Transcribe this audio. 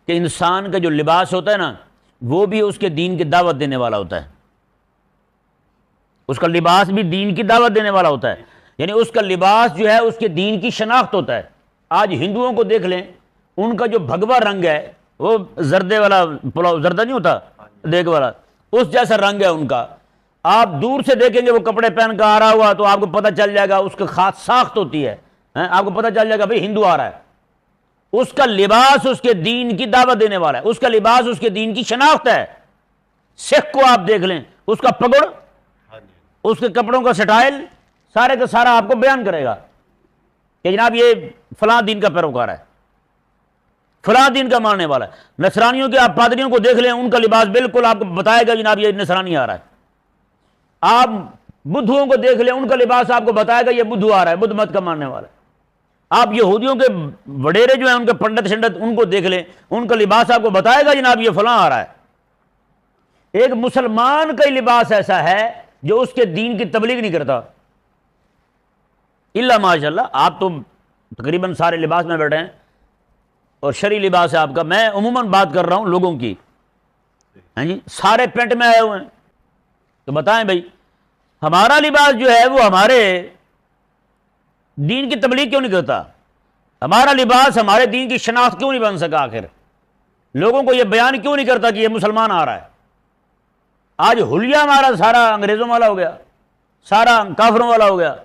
کہ انسان کا جو لباس ہوتا ہے نا وہ بھی اس کے دین کی دعوت دینے والا ہوتا ہے، اس کا لباس بھی دین کی دعوت دینے والا ہوتا ہے، یعنی اس کا لباس جو ہے اس کے دین کی شناخت ہوتا ہے۔ آج ہندوؤں کو دیکھ لیں، ان کا جو بھگوا رنگ ہے وہ زردے والا پلاؤ، زردہ نہیں ہوتا دیگ والا، اس جیسا رنگ ہے ان کا۔ آپ دور سے دیکھیں گے وہ کپڑے پہن کر آ رہا ہوا تو آپ کو پتہ چل جائے گا، اس کی خاص ساخت ہوتی ہے، آپ کو پتہ چل جائے گا بھئی ہندو آ رہا ہے۔ اس کا لباس اس کے دین کی دعوت دینے والا ہے، اس کا لباس اس کے دین کی شناخت ہے۔ سکھ کو آپ دیکھ لیں، اس کا پگڑ، اس کے کپڑوں کا سٹائل سارے کا سارا آپ کو بیان کرے گا کہ جناب یہ فلاں دین کا پیروکار ہے، فلاں دین کا ماننے والا ہے۔ نصرانیوں کے آپ پادریوں کو دیکھ لیں، ان کا لباس بالکل آپ کو بتائے گا جناب یہ نصرانی آ رہا ہے۔ آپ بدھوؤں کو دیکھ لیں، ان کا لباس آپ کو بتائے گا یہ بدھو آ رہا ہے، بدھ مت کا ماننے والا ہے۔ آپ یہودیوں کے وڈیرے جو ہیں ان کے پنڈت شنڈت ان کو دیکھ لیں، ان کا لباس آپ کو بتائے گا جناب یہ فلاں آ رہا ہے۔ ایک مسلمان کا ہی لباس ایسا ہے جو اس کے دین کی تبلیغ نہیں کرتا، الا ماشاء اللہ۔ آپ تو تقریباً سارے لباس میں بیٹھے ہیں اور شرعی لباس ہے آپ کا، میں عموماً بات کر رہا ہوں لوگوں کی، ہاں جی، سارے پینٹ میں آئے ہوئے ہیں، تو بتائیں بھائی ہمارا لباس جو ہے وہ ہمارے دین کی تبلیغ کیوں نہیں کرتا؟ ہمارا لباس ہمارے دین کی شناخت کیوں نہیں بن سکا؟ آخر لوگوں کو یہ بیان کیوں نہیں کرتا کہ یہ مسلمان آ رہا ہے؟ آج حلیہ ہمارا سارا انگریزوں والا ہو گیا، سارا کافروں والا ہو گیا۔